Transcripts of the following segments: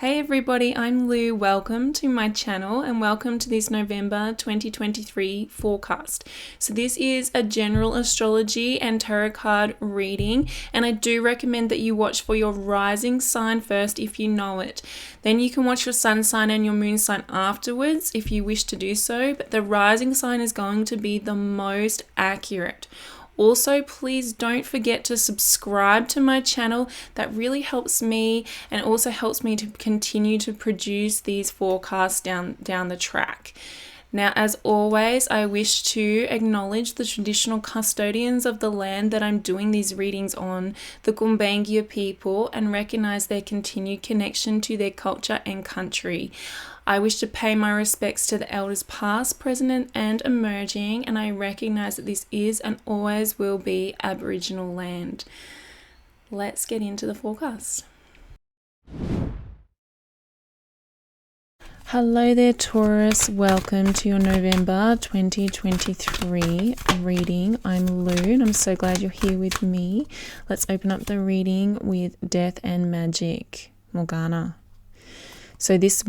Hey everybody, I'm Lou. Welcome to my channel and welcome to this November 2023 forecast. So this is a general astrology and tarot card reading, and I do recommend that you watch for your rising sign first if you know it. Then you can watch your sun sign and your moon sign afterwards if you wish to do so, but the rising sign is going to be the most accurate. Also, please don't forget to subscribe to my channel. That really helps me and also helps me to continue to produce these forecasts down the track. Now, as always, I wish to acknowledge the traditional custodians of the land that I'm doing these readings on, the Gumbaynggirr people, and recognize their continued connection to their culture and country. I wish to pay my respects to the elders past, present, and emerging, and I recognize that this is and always will be Aboriginal land. Let's get into the forecast. Hello there, Taurus. Welcome to your November 2023 reading. I'm Lou, and I'm so glad you're here with me. Let's open up the reading with Death and Magic, Morgana. So this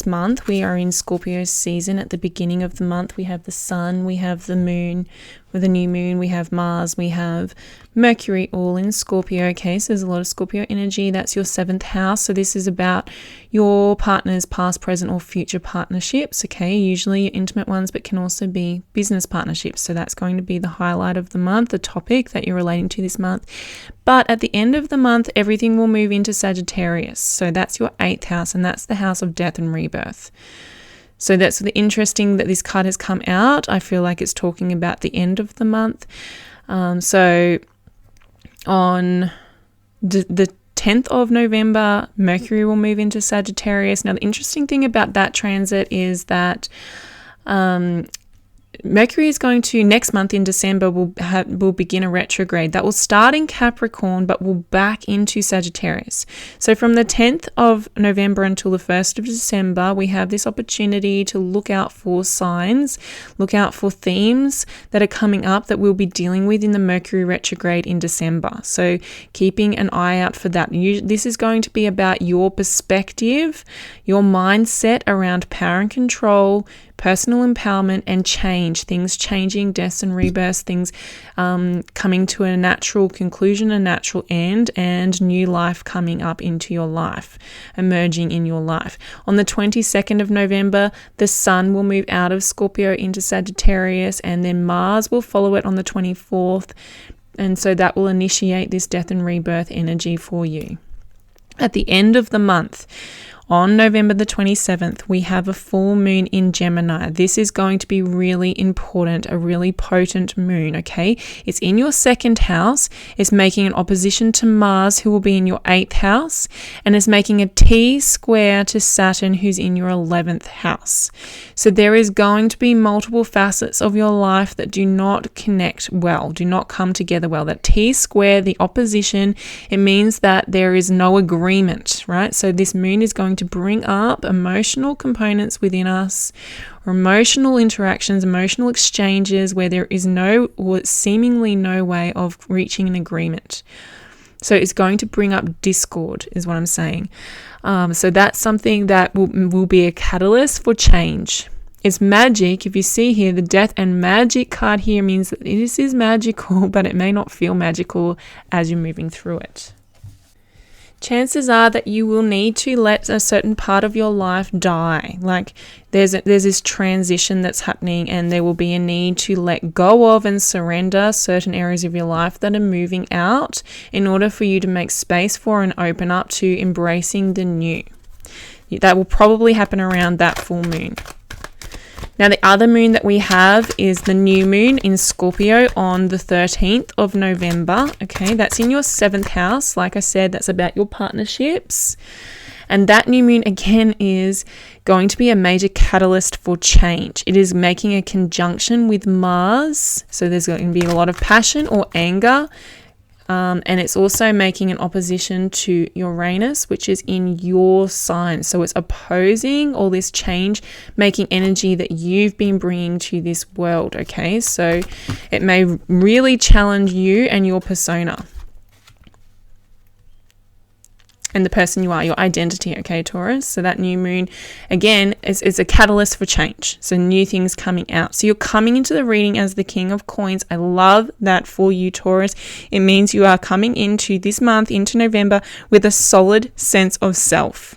month we are in Scorpio season. At the beginning of the month we have the sun, we have the moon, with a new moon, we have Mars, we have Mercury, all in Scorpio. Okay, so there's a lot of Scorpio energy. That's your 7th house. So this is about your partner's past, present, or future partnerships. Okay, usually your intimate ones, but can also be business partnerships. So that's going to be the highlight of the month, the topic that you're relating to this month. But at the end of the month, everything will move into Sagittarius. So that's your 8th house, and that's the house of death and rebirth. So that's the interesting that this card has come out. I feel like it's talking about the end of the month. So on the 10th of November, Mercury will move into Sagittarius. Now, the interesting thing about that transit is that Mercury is going to, next month in December, will begin a retrograde. That will start in Capricorn, but will back into Sagittarius. So from the 10th of November until the 1st of December, we have this opportunity to look out for signs, look out for themes that are coming up that we'll be dealing with in the Mercury retrograde in December. So keeping an eye out for that. This is going to be about your perspective, your mindset around power and control, personal empowerment, and change, things changing, deaths and rebirths, things coming to a natural conclusion, a natural end, and new life coming up into your life, emerging in your life. On the 22nd of November, the sun will move out of Scorpio into Sagittarius, and then Mars will follow it on the 24th. And so that will initiate this death and rebirth energy for you. At the end of the month, on November the 27th, we have a full moon in Gemini. This is going to be really important, a really potent moon, okay? It's in your 2nd house. It's making an opposition to Mars, who will be in your 8th house, and is making a T-square to Saturn, who's in your 11th house. So there is going to be multiple facets of your life that do not connect well, do not come together well. That T-square, the opposition, it means that there is no agreement, right? So this moon is going to bring up emotional components within us, or emotional interactions, emotional exchanges where there is no or seemingly no way of reaching an agreement. So it's going to bring up discord, is what I'm saying. So that's something that will be a catalyst for change. It's magic. If you see here, the death and magic card here means that this is magical, but it may not feel magical as you're moving through it. Chances are that you will need to let a certain part of your life die. Like there's this transition that's happening, and there will be a need to let go of and surrender certain areas of your life that are moving out in order for you to make space for and open up to embracing the new. That will probably happen around that full moon. Now, the other moon that we have is the new moon in Scorpio on the 13th of November. Okay, that's in your 7th house. Like I said, that's about your partnerships. And that new moon, again, is going to be a major catalyst for change. It is making a conjunction with Mars. So there's going to be a lot of passion or anger. And it's also making an opposition to Uranus, which is in your sign. So it's opposing all this change, making energy that you've been bringing to this world, okay? So it may really challenge you and your persona. and the person you are, your identity, okay, Taurus? So that new moon, again, is a catalyst for change. So new things coming out. So you're coming into the reading as the King of Coins. I love that for you, Taurus. It means you are coming into this month, into November, with a solid sense of self.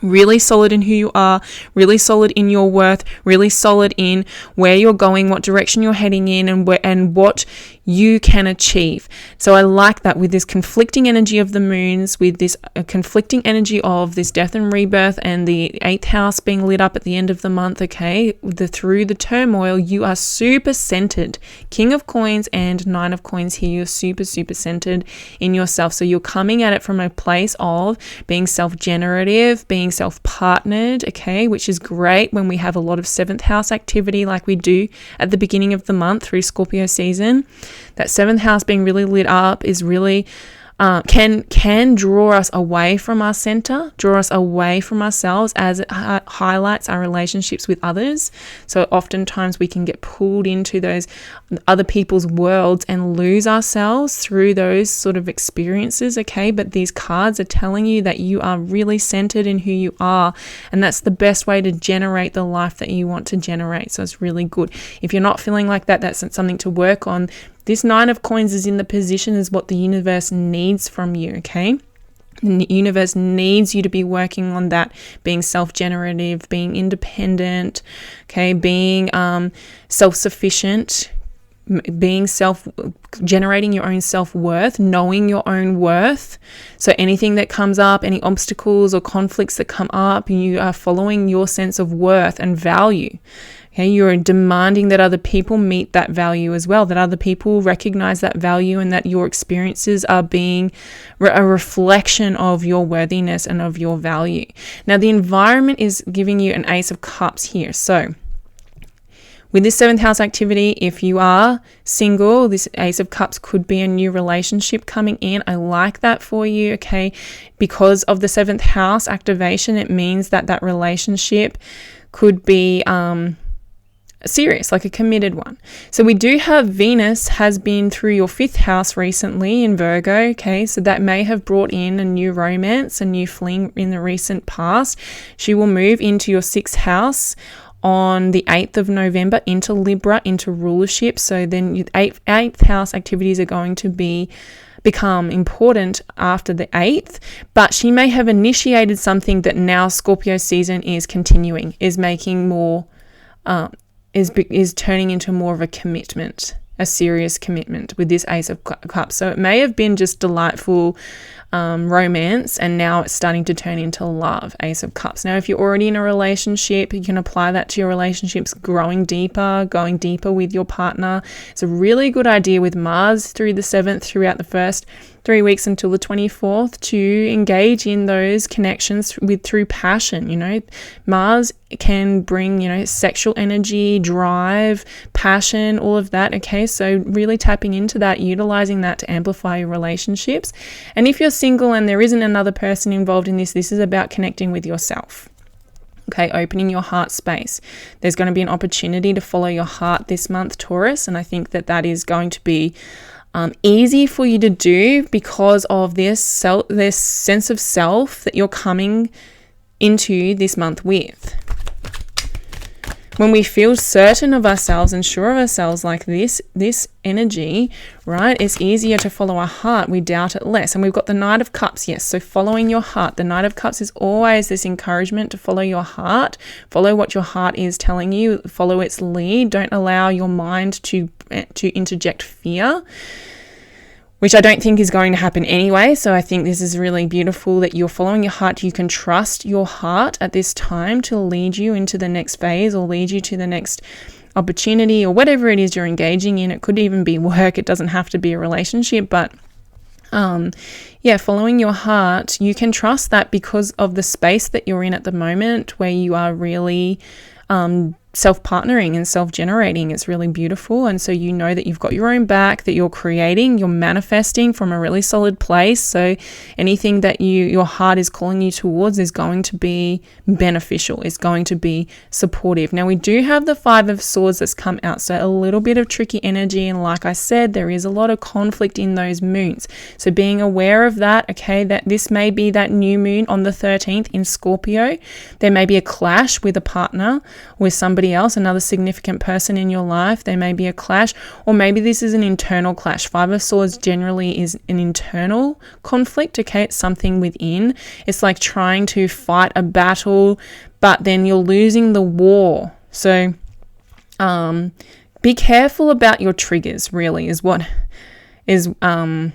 Really solid in who you are, really solid in your worth, really solid in where you're going, what direction you're heading in, and what you can achieve. So I like that with this conflicting energy of the moons, with this conflicting energy of this death and rebirth and the 8th house being lit up at the end of the month, okay? Through the turmoil, you are super centered. King of Coins and 9 of Coins here, you're super, super centered in yourself. So you're coming at it from a place of being self-generative, being self-partnered, okay? Which is great when we have a lot of 7th house activity like we do at the beginning of the month through Scorpio season. That 7th house being really lit up is really can draw us away from our center, draw us away from ourselves as it highlights our relationships with others. So oftentimes we can get pulled into those other people's worlds and lose ourselves through those sort of experiences, okay? But these cards are telling you that you are really centered in who you are, and that's the best way to generate the life that you want to generate. So it's really good. If you're not feeling like that, that's something to work on. This 9 of Coins is in the position is what the universe needs from you, okay? The universe needs you to be working on that, being self-generative, being independent, okay? Being self-sufficient, being generating your own self-worth, knowing your own worth. So anything that comes up, any obstacles or conflicts that come up, you are following your sense of worth and value. Okay, you're demanding that other people meet that value as well, that other people recognize that value, and that your experiences are being a reflection of your worthiness and of your value. Now, the environment is giving you an Ace of Cups here. So with this 7th house activity, if you are single, this Ace of Cups could be a new relationship coming in. I like that for you, okay? Because of the 7th house activation, it means that that relationship could be serious, like a committed one. So we do have Venus has been through your 5th house recently in Virgo, okay? So that may have brought in a new romance, a new fling in the recent past. She will move into your 6th house on the 8th of November into Libra, into rulership. So then your 8th house activities are going to become important after the 8th, but she may have initiated something that now Scorpio season is continuing, is making more is turning into more of a commitment, a serious commitment with this Ace of Cups. So it may have been just delightful romance, and now it's starting to turn into love, Ace of Cups. Now, if you're already in a relationship, you can apply that to your relationships, going deeper with your partner. It's a really good idea with Mars through the 7th, throughout the first 3 weeks until the 24th, to engage in those connections through passion. You know, Mars can bring, sexual energy, drive, passion, all of that. Okay, so really tapping into that, utilizing that to amplify your relationships. And if you're single and there isn't another person involved in this is about connecting with yourself. Okay, opening your heart space. There's going to be an opportunity to follow your heart this month, Taurus, and I think that is going to be easy for you to do because of this sense of self that you're coming into this month with. When we feel certain of ourselves and sure of ourselves like this energy, right, it's easier to follow our heart. We doubt it less. And we've got the Knight of Cups, yes. So following your heart. The Knight of Cups is always this encouragement to follow your heart. Follow what your heart is telling you. Follow its lead. Don't allow your mind to interject fear, which I don't think is going to happen anyway. So I think this is really beautiful that you're following your heart. You can trust your heart at this time to lead you into the next phase or lead you to the next opportunity or whatever it is you're engaging in. It could even be work. It doesn't have to be a relationship, but following your heart, you can trust that because of the space that you're in at the moment, where you are really self-partnering and self-generating. It's really beautiful. And so you know that you've got your own back, that you're creating, you're manifesting from a really solid place. So anything that your heart is calling you towards is going to be beneficial, is going to be supportive. Now we do have the Five of Swords that's come out, so a little bit of tricky energy, and like I said, there is a lot of conflict in those moons. So being aware of that, okay, that this may be that new moon on the 13th in Scorpio. There may be a clash with a partner, with somebody else, another significant person in your life. There may be a clash, or maybe this is an internal clash. Five of Swords generally is an internal conflict, okay? It's something within. It's like trying to fight a battle, but then you're losing the war. So be careful about your triggers, really, is what I'm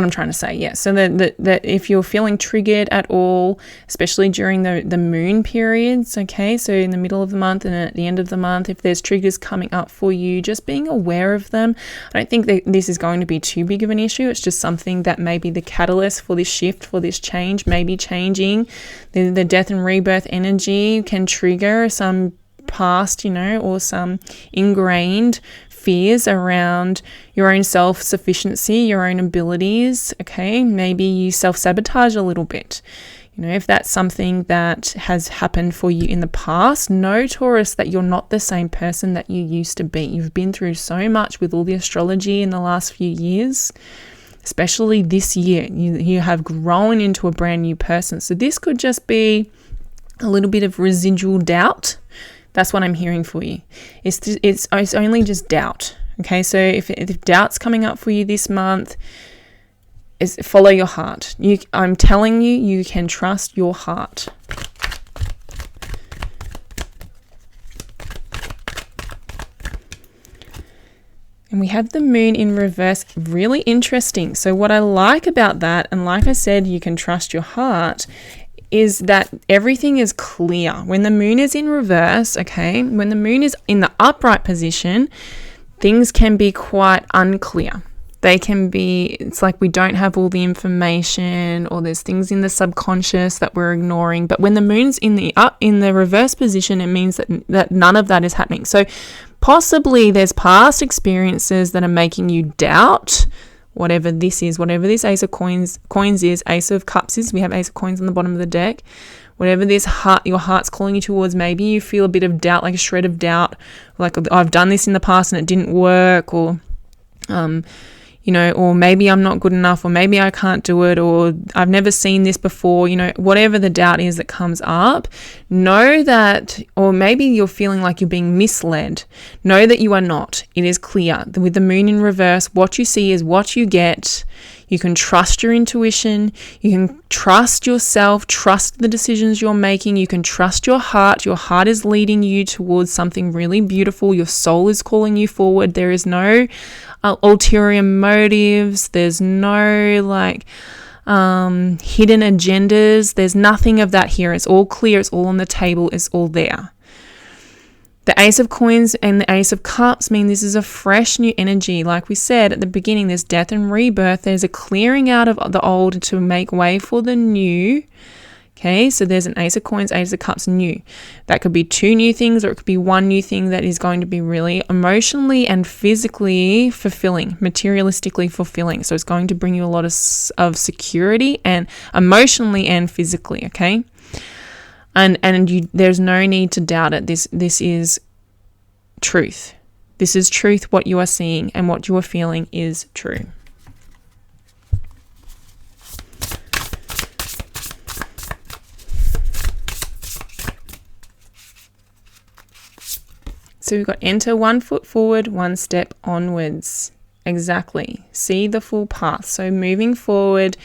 trying to say. Yeah, so that if you're feeling triggered at all, especially during the moon periods, okay, so in the middle of the month and at the end of the month, if there's triggers coming up for you, just being aware of them. I don't think that this is going to be too big of an issue. It's just something that may be the catalyst for this shift, for this change, maybe changing. The death and rebirth energy can trigger some past, or some ingrained fears around your own self-sufficiency, your own abilities, okay? Maybe you self-sabotage a little bit. If that's something that has happened for you in the past, know, Taurus, that you're not the same person that you used to be. You've been through so much with all the astrology in the last few years, especially this year. You have grown into a brand new person. So this could just be a little bit of residual doubt. That's what I'm hearing for you. It's only just doubt. Okay, so if doubt's coming up for you this month, is follow your heart. I'm telling you, you can trust your heart. And we have the moon in reverse. Really interesting. So what I like about that, and like I said, you can trust your heart, is that everything is clear. When the moon is in reverse, okay, when the moon is in the upright position, things can be quite unclear. They can be, it's like we don't have all the information, or there's things in the subconscious that we're ignoring. But when the moon's in the reverse position, it means that none of that is happening. So possibly there's past experiences that are making you doubt whatever this is, whatever this Ace of Coins is, Ace of Cups is. We have Ace of Coins on the bottom of the deck. Whatever your heart's calling you towards, maybe you feel a bit of doubt, like a shred of doubt, like I've done this in the past and it didn't work, or or maybe I'm not good enough, or maybe I can't do it, or I've never seen this before, whatever the doubt is that comes up, know that, or maybe you're feeling like you're being misled, know that you are not. It is clear. With the moon in reverse, what you see is what you get. You can trust your intuition. You can trust yourself, trust the decisions you're making. You can trust your heart. Your heart is leading you towards something really beautiful. Your soul is calling you forward. There is no ulterior motives. There's no hidden agendas. There's nothing of that here. It's all clear. It's all on the table. It's all there. The Ace of Coins and the Ace of Cups mean this is a fresh new energy. Like we said at the beginning, there's death and rebirth. There's a clearing out of the old to make way for the new. Okay, so there's an Ace of Coins, Ace of Cups, new. That could be two new things, or it could be one new thing that is going to be really emotionally and physically fulfilling, materialistically fulfilling. So it's going to bring you a lot of security, and emotionally and physically, okay? And there's no need to doubt it. This is truth. This is truth. What you are seeing and what you are feeling is true. So we've got enter 1 foot forward, 1 step onwards. Exactly. See the full path. So moving forward,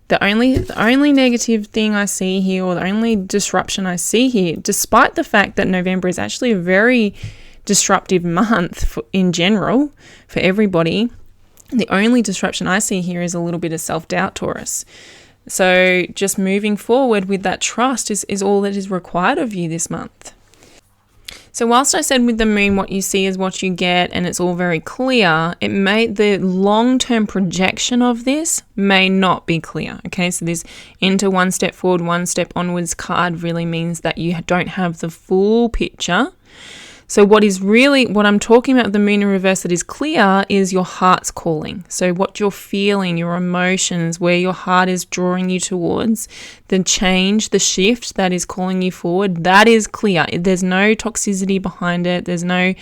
the only negative thing I see here, or the only disruption I see here, despite the fact that November is actually a very disruptive month in general for everybody, the only disruption I see here is a little bit of self-doubt, Taurus. So just moving forward with that trust is all that is required of you this month. So whilst I said with the moon what you see is what you get and it's all very clear, the long-term projection of this may not be clear. Okay, so this enter 1 step forward, 1 step onwards card really means that you don't have the full picture. So what I'm talking about with the moon in reverse that is clear is your heart's calling. So what you're feeling, your emotions, where your heart is drawing you towards, the change, the shift that is calling you forward, that is clear. There's no toxicity behind it. There's no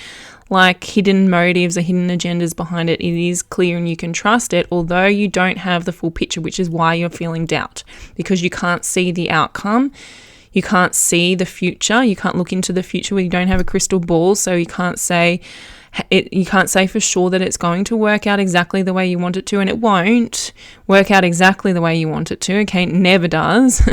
like hidden motives or hidden agendas behind it. It is clear and you can trust it, although you don't have the full picture, which is why you're feeling doubt, because you can't see the outcome. You can't see the future. You can't look into the future where you don't have a crystal ball. So you can't say for sure that it's going to work out exactly the way you want it to. And it won't work out exactly the way you want it to. Okay, it never does.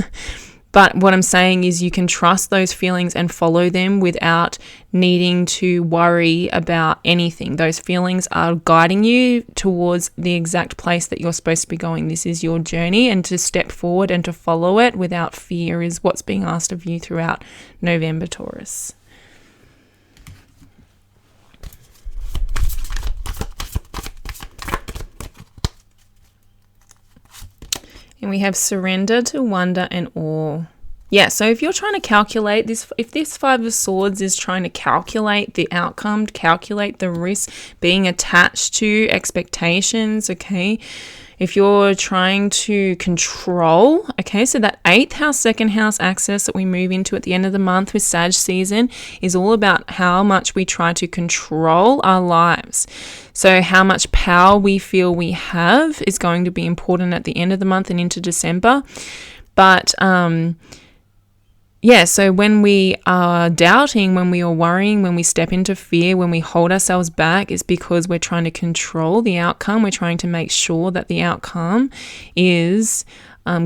But what I'm saying is you can trust those feelings and follow them without needing to worry about anything. Those feelings are guiding you towards the exact place that you're supposed to be going. This is your journey, and to step forward and to follow it without fear is what's being asked of you throughout November, Taurus. And we have surrender to wonder and awe. Yeah, so if you're trying to calculate this, if this Five of Swords is trying to calculate the outcome, calculate the risk, being attached to expectations, okay, if you're trying to control, okay, so that 8th house, 2nd house axis that we move into at the end of the month with Sag season is all about how much we try to control our lives. So how much power we feel we have is going to be important at the end of the month and into December. But yeah, so when we are doubting, when we are worrying, when we step into fear, when we hold ourselves back, it's because we're trying to control the outcome. We're trying to make sure that the outcome is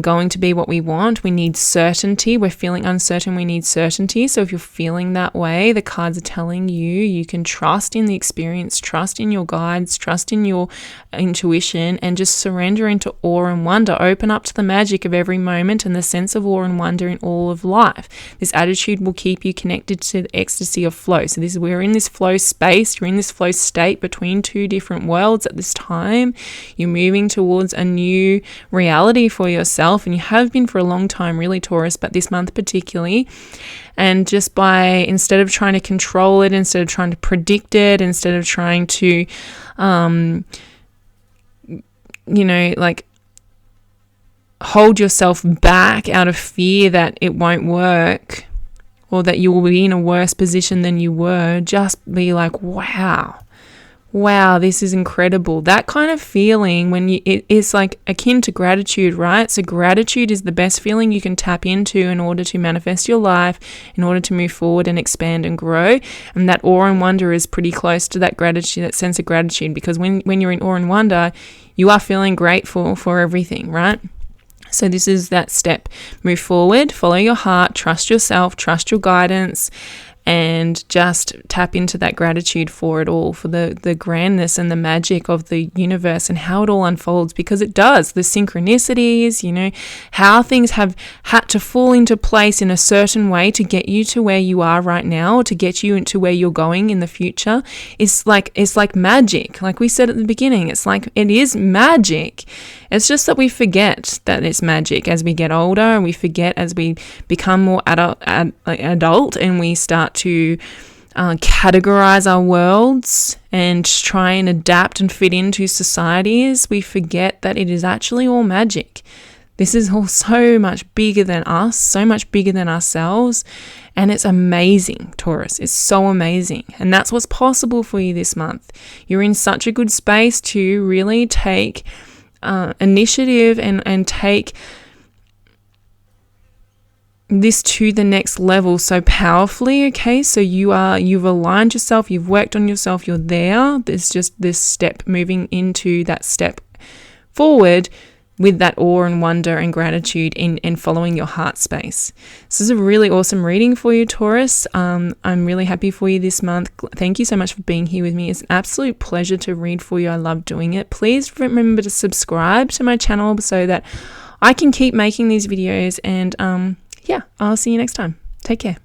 going to be what we want. We need certainty. We're feeling uncertain. We need certainty. So if you're feeling that way, the cards are telling you can trust in the experience, trust in your guides, trust in your intuition, and just surrender into awe and wonder. Open up to the magic of every moment and the sense of awe and wonder in all of life. This attitude will keep you connected to the ecstasy of flow. So we're in this flow space. You're in this flow state between two different worlds at this time. You're moving towards a new reality for yourself. And you have been for a long time, really, Taurus, but this month particularly. And just instead of trying to control it, instead of trying to predict it, instead of trying to hold yourself back out of fear that it won't work or that you will be in a worse position than you were, just be like, wow, this is incredible. That kind of feeling it's like akin to gratitude, right? So gratitude is the best feeling you can tap into in order to manifest your life, in order to move forward and expand and grow. And that awe and wonder is pretty close to that gratitude, that sense of gratitude, because when you're in awe and wonder, you are feeling grateful for everything, right? So this is that step. Move forward, follow your heart, trust yourself, trust your guidance, and just tap into that gratitude for it all, for the grandness and the magic of the universe and how it all unfolds, because it does. The synchronicities, how things have had to fall into place in a certain way to get you to where you are right now, or to get you into where you're going in the future. It's like magic. Like we said at the beginning, it is magic. It's just that we forget that it's magic as we get older, and we forget as we become more adult and we start to categorize our worlds and try and adapt and fit into societies. We forget that it is actually all magic. This is all so much bigger than us, so much bigger than ourselves. And it's amazing, Taurus. It's so amazing. And that's what's possible for you this month. You're in such a good space to really take initiative and take this to the next level so powerfully. Okay, so you've aligned yourself, you've worked on yourself, you're there. There's just this step, moving into that step forward with that awe and wonder and gratitude in following your heart space. This is a really awesome reading for you, Taurus. I'm really happy for you this month. Thank you so much for being here with me. It's an absolute pleasure to read for you. I love doing it. Please remember to subscribe to my channel so that I can keep making these videos. And yeah, I'll see you next time. Take care.